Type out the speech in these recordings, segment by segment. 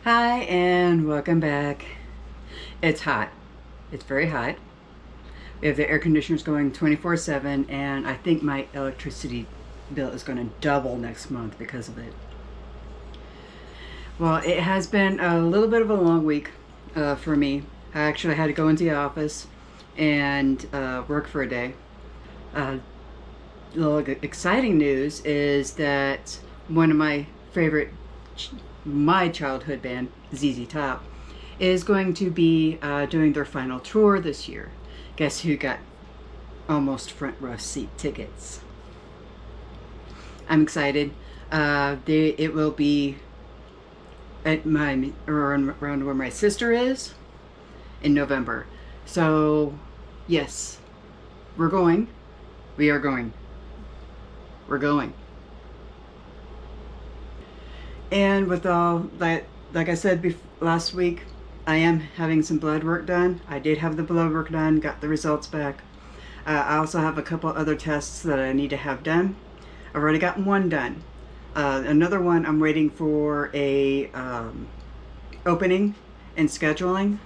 Hi and welcome back. It's hot. It's very hot. We have the air conditioners going 24/7 and I think my electricity bill is going to double next month because of it. Well, it has been a little bit of a long week for me. I actually had to go into the office and work for a day. The exciting news is that one of my favorite my childhood band, ZZ Top, is going to be doing their final tour this year. Guess who got almost front row seat tickets? I'm excited. It will be at around where my sister is in November. So yes, we're going. We are going. We're going. And with all that, like I said last week, I am having some blood work done. I did have the blood work done, got the results back. I also have a couple other tests that I need to have done. I've already gotten one done. Another one I'm waiting for a opening and scheduling.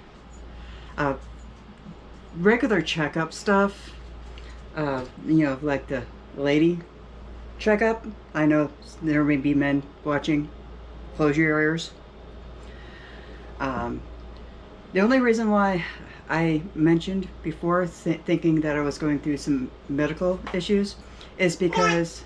Regular checkup stuff, like the lady checkup. I know there may be men watching. Close your ears. The only reason why I mentioned before thinking that I was going through some medical issues is because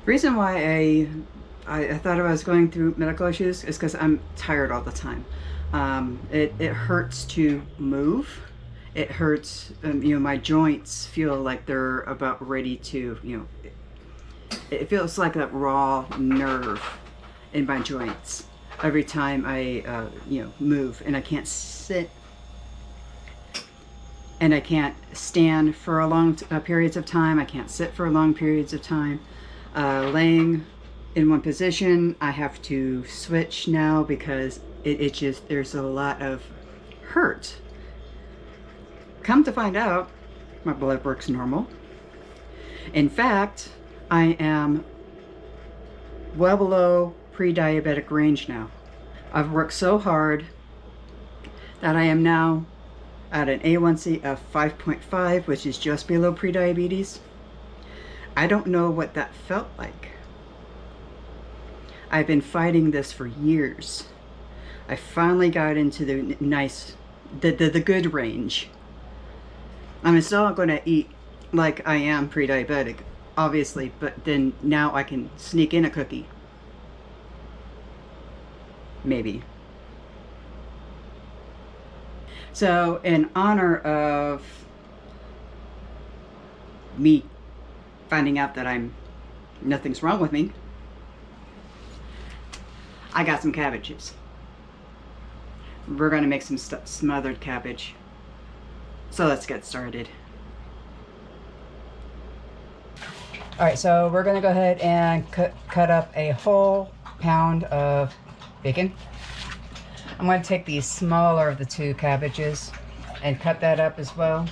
reason why I thought I was going through medical issues is because I'm tired all the time. It hurts to move. It hurts, my joints feel like they're about ready to, it feels like that raw nerve in my joints every time I, move, and I can't sit and I can't stand for long periods of time. I can't sit for long periods of time. Laying in one position, I have to switch now because it just, there's a lot of hurt. Come to find out, my blood work's normal. In fact, I am well below pre-diabetic range now. I've worked so hard that I am now at an A1C of 5.5, which is just below pre-diabetes. I don't know what that felt like. I've been fighting this for years. I finally got into the nice, the good range. I'm still not going to eat like I am pre-diabetic, obviously, but then now I can sneak in a cookie. Maybe. So in honor of me finding out that nothing's wrong with me, I got some cabbages. We're going to make some smothered cabbage. So let's get started. Alright, so we're going to go ahead and cut up a whole pound of bacon. I'm going to take the smaller of the two cabbages and cut that up as well.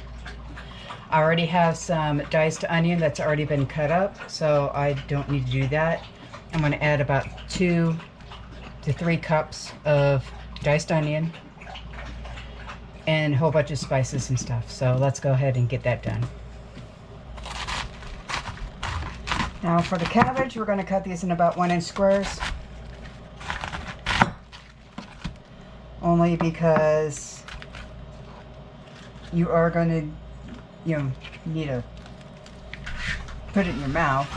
I already have some diced onion that's already been cut up, so I don't need to do that. I'm going to add about 2 to 3 cups of diced onion and a whole bunch of spices and stuff. So let's go ahead and get that done. Now for the cabbage, we're going to cut these in about 1-inch squares. Only because you are going to, need to put it in your mouth.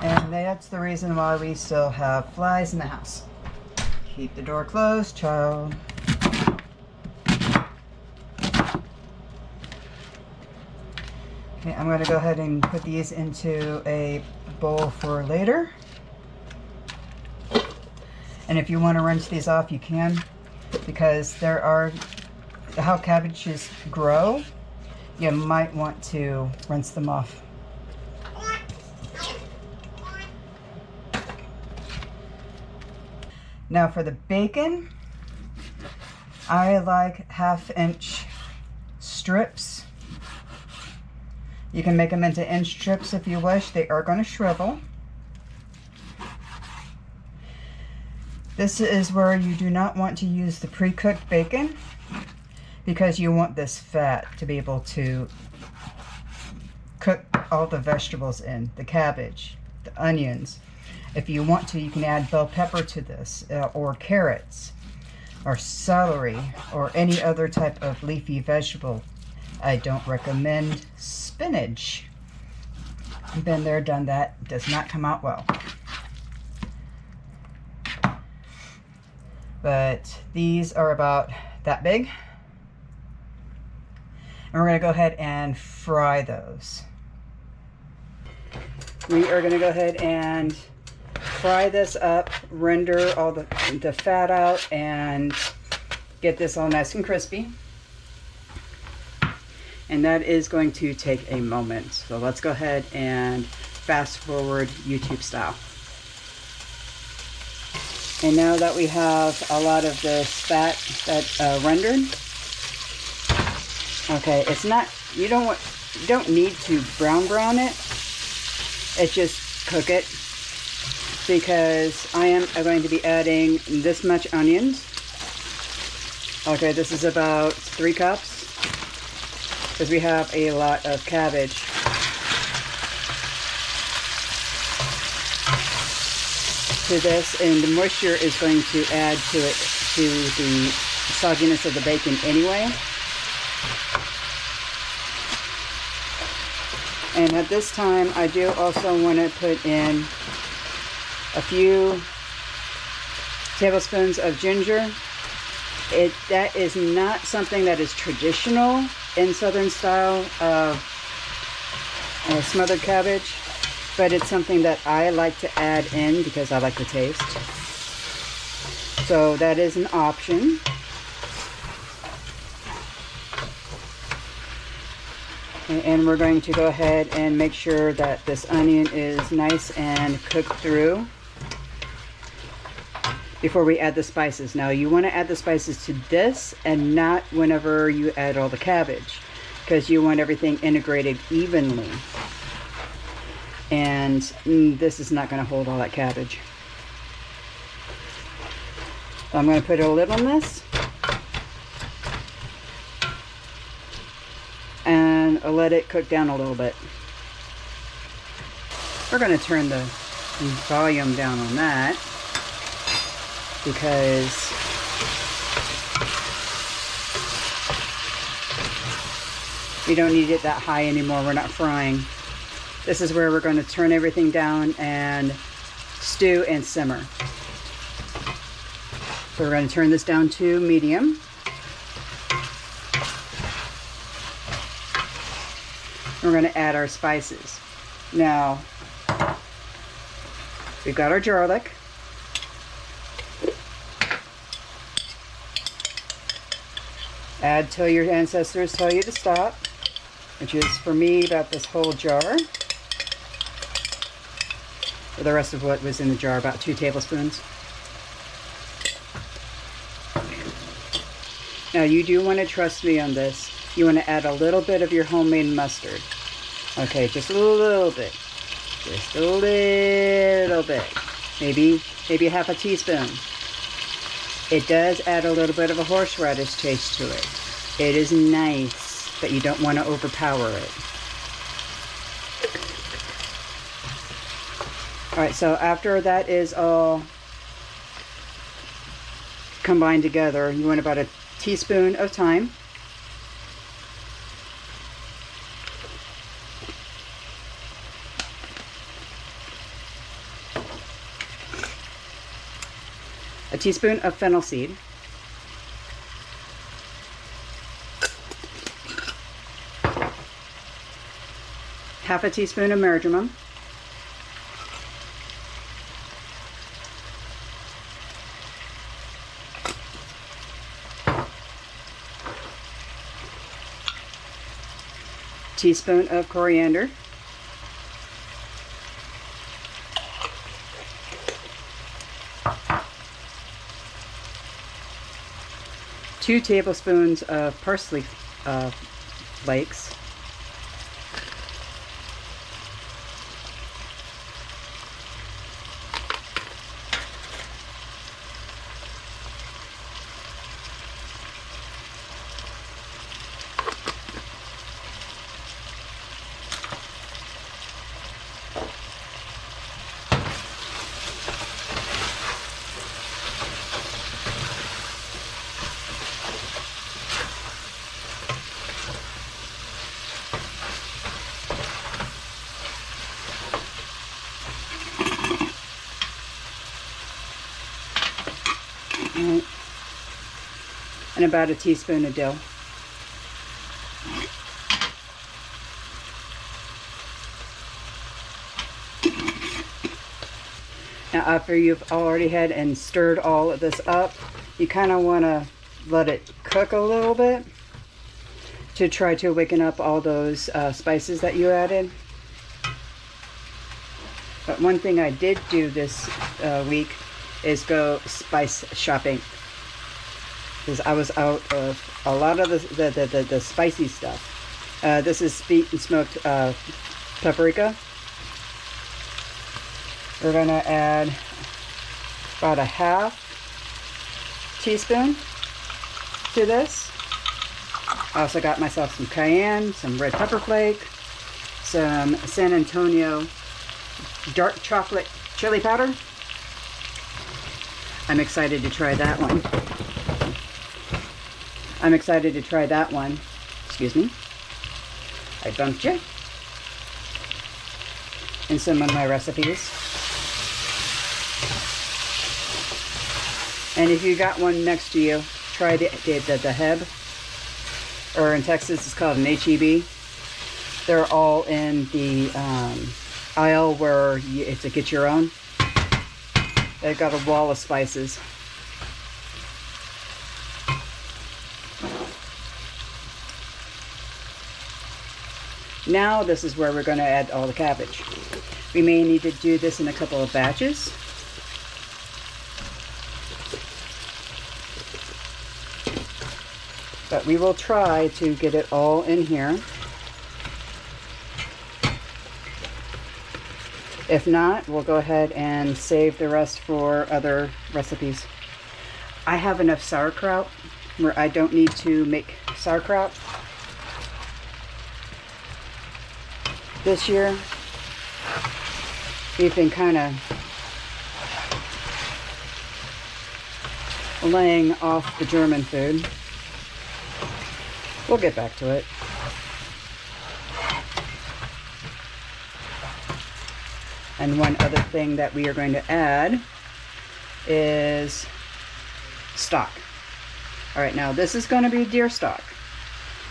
And that's the reason why we still have flies in the house. Keep the door closed, child. Okay, I'm going to go ahead and put these into a bowl for later. And if you want to rinse these off, you can, because there are, how cabbages grow, you might want to rinse them off. Now for the bacon, I like 1/2 inch strips. You can make them into inch strips if you wish. They are going to shrivel. This is where you do not want to use the pre-cooked bacon because you want this fat to be able to cook all the vegetables in, the cabbage, the onions. If you want to, you can add bell pepper to this, or carrots, or celery, or any other type of leafy vegetable. I don't recommend spinach. Been there, done that. Does not come out well. But these are about that big. And we're going to go ahead and fry those. We are going to go ahead and fry this up, render all the fat out, and get this all nice and crispy. And that is going to take a moment. So let's go ahead and fast forward YouTube style. And now that we have a lot of this fat that rendered, okay, it's not, you don't need to brown it. It's just cook it, because I am going to be adding this much onions. Okay, this is about 3 cups, because we have a lot of cabbage. To this, and the moisture is going to add to it, to the sogginess of the bacon anyway. And at this time, I do also want to put in a few tablespoons of ginger. That is not something that is traditional in Southern style of smothered cabbage, but it's something that I like to add in because I like the taste. So that is an option. And we're going to go ahead and make sure that this onion is nice and cooked through before we add the spices. Now you want to add the spices to this and not whenever you add all the cabbage, because you want everything integrated evenly. And this is not going to hold all that cabbage. So I'm going to put a lid on this and let it cook down a little bit. We're going to turn the volume down on that because we don't need it that high anymore. We're not frying. This is where we're going to turn everything down and stew and simmer. So we're going to turn this down to medium. We're going to add our spices. Now, we've got our garlic. Add till your ancestors tell you to stop, which is for me about this whole jar. For the rest of what was in the jar, about 2 tablespoons. Now you do want to trust me on this. You want to add a little bit of your homemade mustard. Okay, just a little bit. Just a little bit. Maybe half a teaspoon. It does add a little bit of a horseradish taste to it. It is nice, but you don't want to overpower it. Alright, so after that is all combined together, you want about a teaspoon of thyme. A teaspoon of fennel seed. Half a teaspoon of marjoram. Teaspoon of coriander. Two tablespoons of parsley flakes. And about a teaspoon of dill. Now after you've already had and stirred all of this up, you kind of want to let it cook a little bit to try to awaken up all those spices that you added. But one thing I did do this week is go spice shopping, because I was out of a lot of the spicy stuff. This is sweet and smoked paprika. We're going to add about a half teaspoon to this. I also got myself some cayenne, some red pepper flake, some San Antonio dark chocolate chili powder. I'm excited to try that one. Excuse me. I bumped you. In some of my recipes. And if you got one next to you, try the Heb. Or in Texas, it's called an HEB. They're all in the aisle where you have to get your own. They've got a wall of spices. Now this is where we're going to add all the cabbage. We may need to do this in a couple of batches. But we will try to get it all in here. If not, we'll go ahead and save the rest for other recipes. I have enough sauerkraut where I don't need to make sauerkraut. This year, we've been kind of laying off the German food. We'll get back to it. And one other thing that we are going to add is stock. All right, now this is going to be deer stock.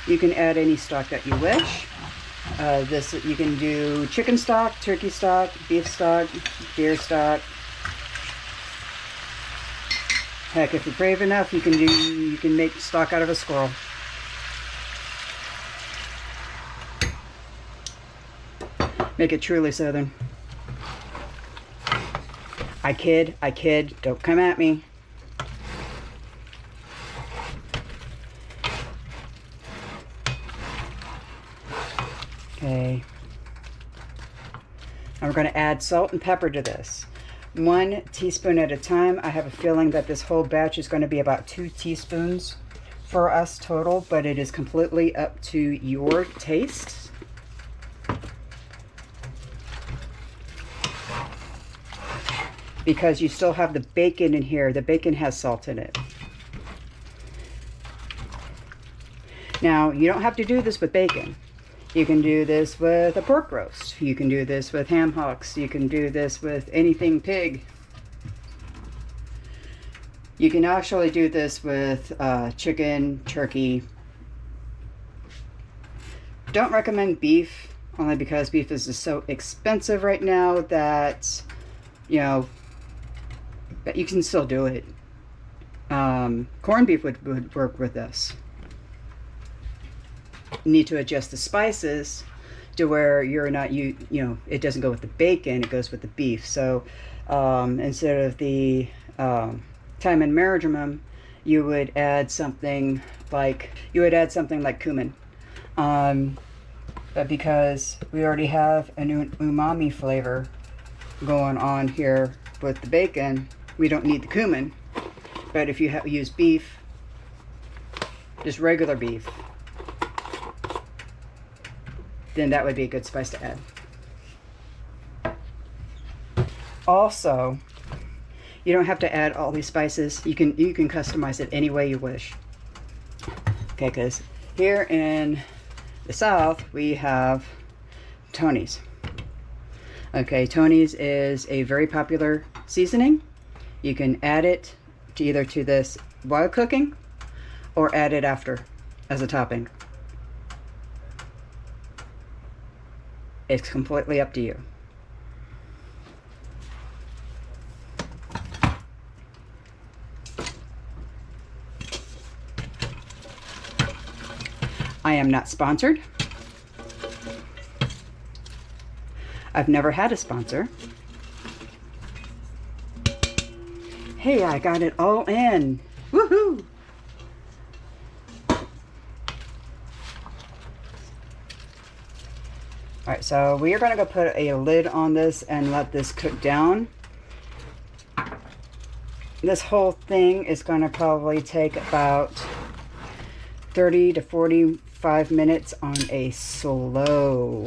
You can add any stock that you wish. You can do chicken stock, turkey stock, beef stock, deer stock. Heck, if you're brave enough, you can make stock out of a squirrel. Make it truly southern. I kid, don't come at me. Okay. And we're going to add salt and pepper to this. 1 teaspoon at a time. I have a feeling that this whole batch is going to be about 2 teaspoons for us total, but it is completely up to your taste. Because you still have the bacon in here. The bacon has salt in it. Now, you don't have to do this with bacon. You can do this with a pork roast. You can do this with ham hocks. You can do this with anything pig. You can actually do this with chicken, turkey. Don't recommend beef, only because beef is just so expensive right now that, you know, but you can still do it. Corned beef would work with this. You need to adjust the spices to where you're not, you know, it doesn't go with the bacon, it goes with the beef. So instead of the thyme and marjoram, you would add something like cumin. But because we already have an umami flavor going on here with the bacon, we don't need the cumin. But if you use beef, just regular beef, then that would be a good spice to add. Also, you don't have to add all these spices. You can customize it any way you wish. Okay, because here in the South we have Tony's. Okay, Tony's is a very popular seasoning. You can add it to either to this while cooking or add it after as a topping. It's completely up to you. I am not sponsored. I've never had a sponsor. Hey, I got it all in. Woohoo! Alright, so we are going to go put a lid on this and let this cook down. This whole thing is going to probably take about 30 to 45 minutes on a slow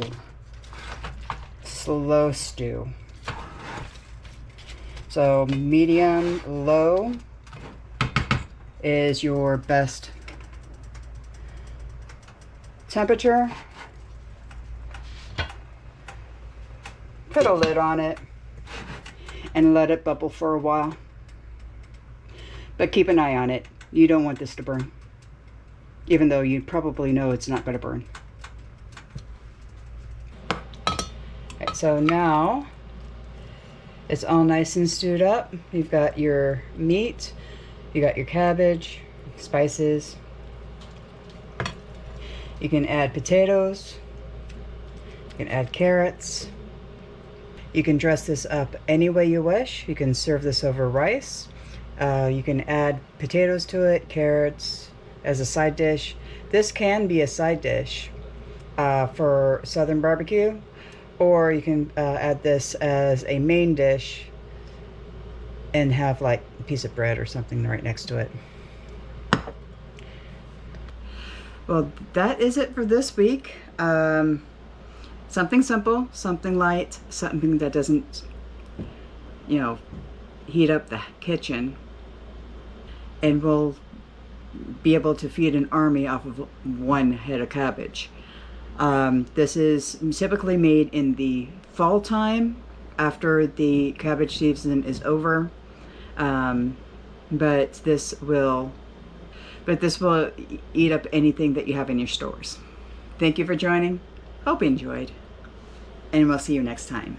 stew. So medium low is your best temperature. Put a lid on it and let it bubble for a while. But keep an eye on it. You don't want this to burn. Even though you probably know it's not going to burn. Okay, so now it's all nice and stewed up. You've got your meat, you got your cabbage, spices. You can add potatoes, you can add carrots. You can dress this up any way you wish. You can serve this over rice. You can add potatoes to it, carrots as a side dish. This can be a side dish for Southern barbecue, or you can add this as a main dish and have like a piece of bread or something right next to it. Well, that is it for this week. Something simple, something light, something that doesn't, you know, heat up the kitchen, and will be able to feed an army off of one head of cabbage. This is typically made in the fall time after the cabbage season is over, but this will eat up anything that you have in your stores. Thank you for joining. Hope you enjoyed, and we'll see you next time.